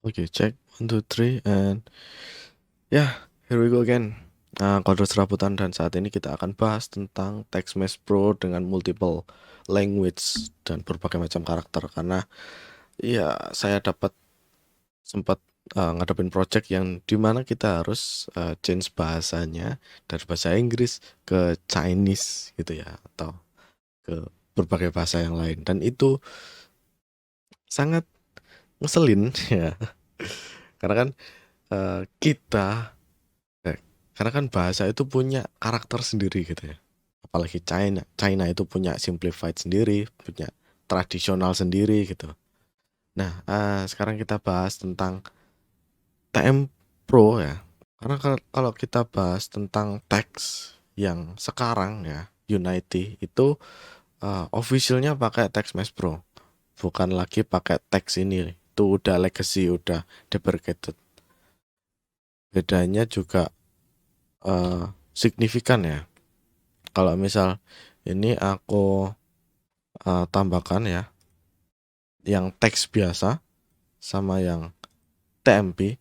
Oke, cek 1, 2, 3, and here we go again. Kode serabutan, dan saat ini kita akan bahas tentang TextMesh Pro dengan multiple language dan berbagai macam karakter. Karena saya sempat ngadepin project yang dimana kita harus change bahasanya dari bahasa Inggris ke Chinese gitu ya, atau ke berbagai bahasa yang lain, dan itu sangat ngeselin ya. Karena kan eh, kita Eh, karena kan bahasa itu punya karakter sendiri gitu ya. Apalagi China itu punya simplified sendiri, punya tradisional sendiri gitu. Nah, sekarang kita bahas tentang TM Pro ya. Karena kalau kita bahas tentang teks yang sekarang ya, Unity itu officialnya pakai TextMesh Pro, bukan lagi pakai teks ini. Itu udah legacy, udah deprecated. Bedanya juga signifikan ya. Kalau misal ini aku tambahkan ya, yang teks biasa sama yang TMP,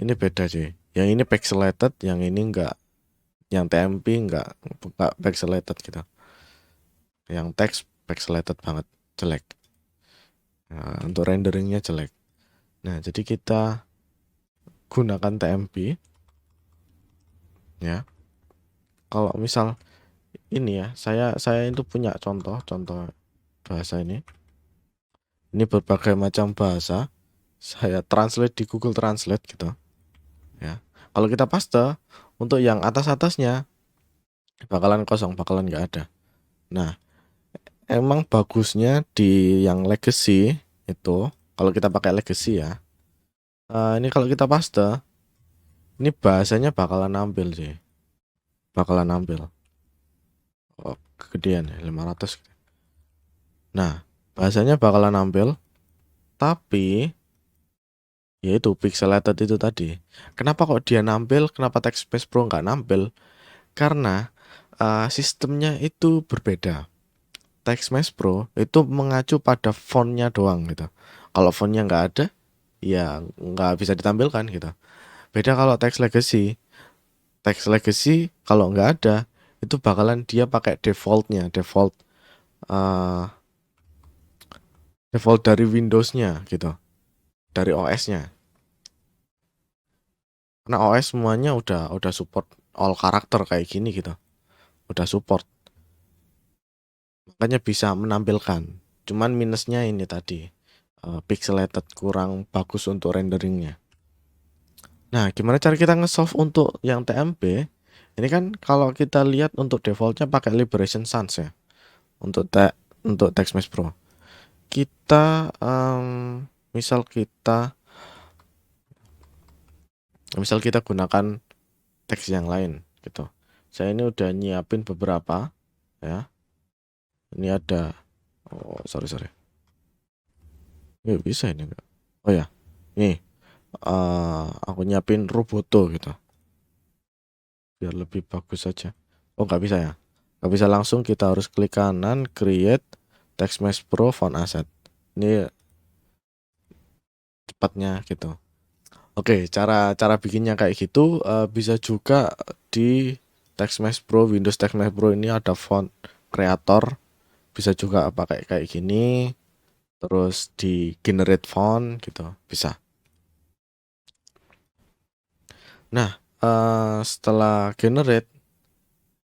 ini beda sih. Yang ini pixelated, yang ini enggak. Yang TMP enggak pixelated gitu. Yang teks pixelated banget, jelek. Nah, untuk renderingnya jelek. Nah, jadi kita gunakan TMP ya. Kalau misal ini ya, saya itu punya contoh bahasa ini. Ini berbagai macam bahasa. Saya translate di Google Translate gitu ya. Kalau kita paste untuk yang atas-atasnya bakalan kosong, bakalan nggak ada. Nah, emang bagusnya di yang legacy itu, kalau kita pakai legacy ya, ini kalau kita paste, ini bahasanya bakalan nampil sih, bakalan nampil. Oh, kegedean ya, 500. Nah, bahasanya bakalan nampil, tapi yaitu pixelated itu tadi. Kenapa kok dia nampil? Kenapa TextMesh Pro nggak nampil? Karena sistemnya itu berbeda. TextMesh Pro itu mengacu pada fontnya doang gitu. Kalau fontnya nggak ada, ya nggak bisa ditampilkan gitu. Beda kalau Text Legacy. Text Legacy kalau nggak ada, itu bakalan dia pakai defaultnya, uh, default dari Windows-nya gitu, dari OS-nya. Karena OS semuanya udah support all karakter kayak gini gitu, udah support, makanya bisa menampilkan. Cuman minusnya ini tadi, pixelated, kurang bagus untuk renderingnya. Nah, gimana cara kita nge-solve untuk yang TMP? Ini kan kalau kita lihat untuk defaultnya pakai Liberation Sans ya, untuk untuk TextMesh Pro. Kita misal kita misal kita gunakan teks yang lain gitu. Saya ini udah nyiapin beberapa ya. Ini ada, oh sorry. Nggak bisa ini enggak. Oh ya, nih aku nyiapin Roboto gitu, biar lebih bagus saja. Oh nggak bisa ya, nggak bisa langsung, kita harus klik kanan, create TextMesh Pro font asset. Ini cepatnya gitu. Oke, cara cara bikinnya kayak gitu. Bisa juga di TextMesh Pro, Windows TextMesh Pro ini ada font creator, bisa juga pakai kayak gini, terus di generate font gitu bisa. Nah, setelah generate,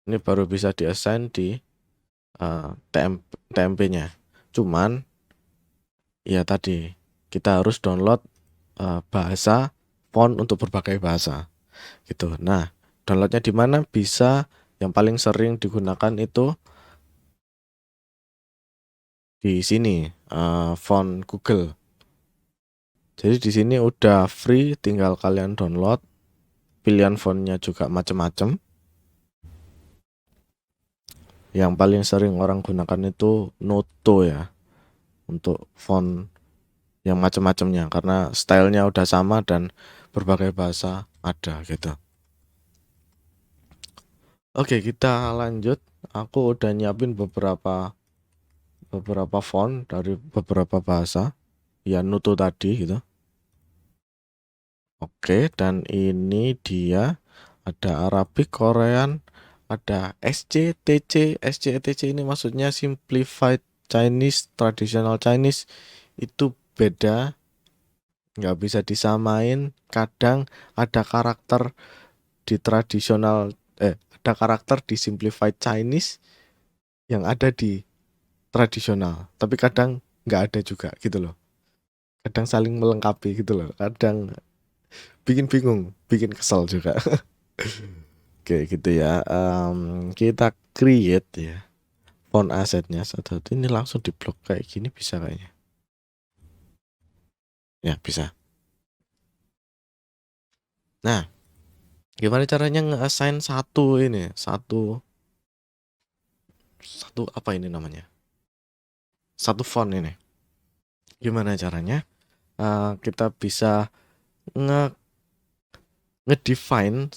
ini baru bisa di-assign di TMP-nya. Cuman ya tadi kita harus download bahasa font untuk berbagai bahasa gitu. Nah, downloadnya di mana? Bisa, yang paling sering digunakan itu di sini, font Google. Jadi di sini udah free, tinggal kalian download. Pilihan fontnya juga macam-macam. Yang paling sering orang gunakan itu Noto ya, untuk font yang macam-macamnya, karena stylenya udah sama dan berbagai bahasa ada gitu. Oke, kita lanjut. Aku udah nyiapin beberapa font dari beberapa bahasa. ya Nutu tadi gitu. Oke, dan ini dia ada Arabic, Korean, ada SCTC. SCTC ini maksudnya Simplified Chinese, Traditional Chinese. Itu beda, nggak bisa disamain. Kadang ada karakter di tradisional, ada karakter di Simplified Chinese yang ada di tradisional, tapi kadang nggak ada juga gitu loh. Kadang saling melengkapi gitu loh. Kadang bikin bingung, bikin kesel juga. Oke gitu ya. Kita create ya font assetnya satu-satu. Ini langsung diblok kayak gini bisa kayaknya. Ya bisa. Nah, gimana caranya nge-assign satu ini? Satu apa ini namanya? Satu font ini. Gimana caranya? Kita bisa nge ngedefine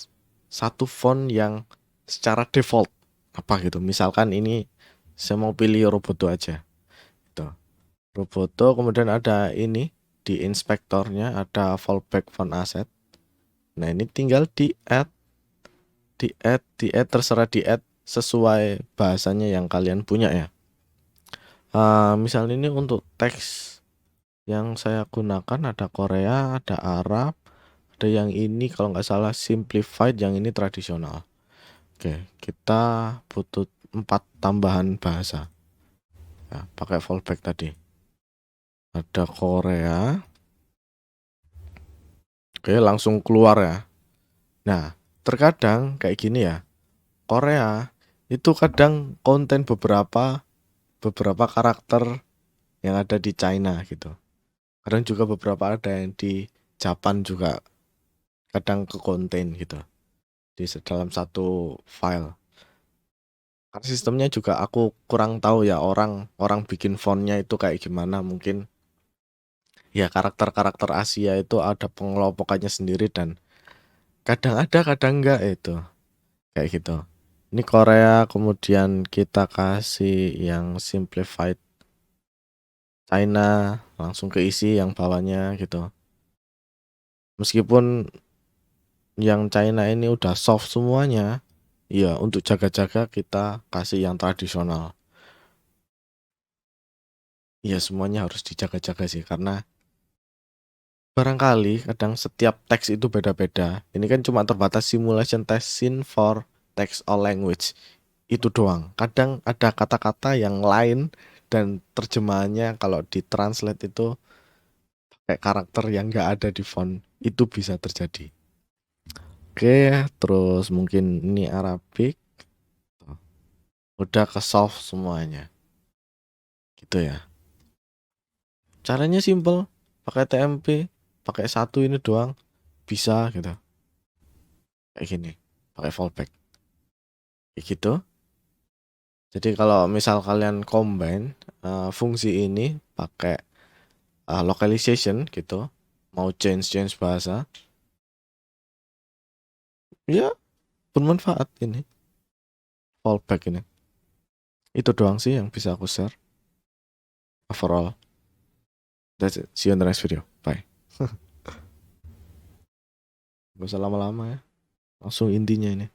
satu font yang secara default apa gitu. Misalkan ini saya mau pilih Roboto aja. Gitu. Roboto, kemudian ada ini di inspektornya ada fallback font asset. Nah, ini tinggal di add terserah di add sesuai bahasanya yang kalian punya ya. Misalnya ini untuk teks yang saya gunakan ada Korea, ada Arab, ada yang ini kalau nggak salah simplified, yang ini tradisional. Oke, kita butuh 4 tambahan bahasa. Ya, pakai fallback tadi. Ada Korea. Oke, langsung keluar ya. Nah, terkadang kayak gini ya. Korea itu kadang konten beberapa karakter yang ada di China gitu. Kadang juga beberapa ada yang di Japan juga kadang ke konten gitu di dalam satu file. Karena sistemnya juga aku kurang tahu ya, orang orang bikin fontnya itu kayak gimana. Mungkin ya karakter-karakter Asia itu ada pengelompokannya sendiri dan kadang ada kadang enggak itu kayak gitu. Ini Korea, kemudian kita kasih yang simplified China, langsung keisi yang bawahnya gitu. Meskipun yang China ini udah soft semuanya, ya untuk jaga-jaga kita kasih yang tradisional. Ya semuanya harus dijaga-jaga sih, karena barangkali kadang setiap teks itu beda-beda. Ini kan cuma terbatas simulation testing for text or language. Itu doang. Kadang ada kata-kata yang lain dan terjemahannya kalau ditranslate itu kayak karakter yang nggak ada di font. Itu bisa terjadi. Oke, terus mungkin ini Arabic. Udah ke solve semuanya. Gitu ya. Caranya simple. Pakai TMP. Pakai satu ini doang. Bisa gitu. Kayak gini. Pakai fallback. Kayak gitu. Jadi kalau misal kalian combine fungsi ini pakai localization gitu, mau change bahasa, ya bermanfaat ini fallback ini. Itu doang sih yang bisa aku share. Overall, that's it. See you in the next video. Bye. Gak usah lama-lama ya. Langsung intinya ini.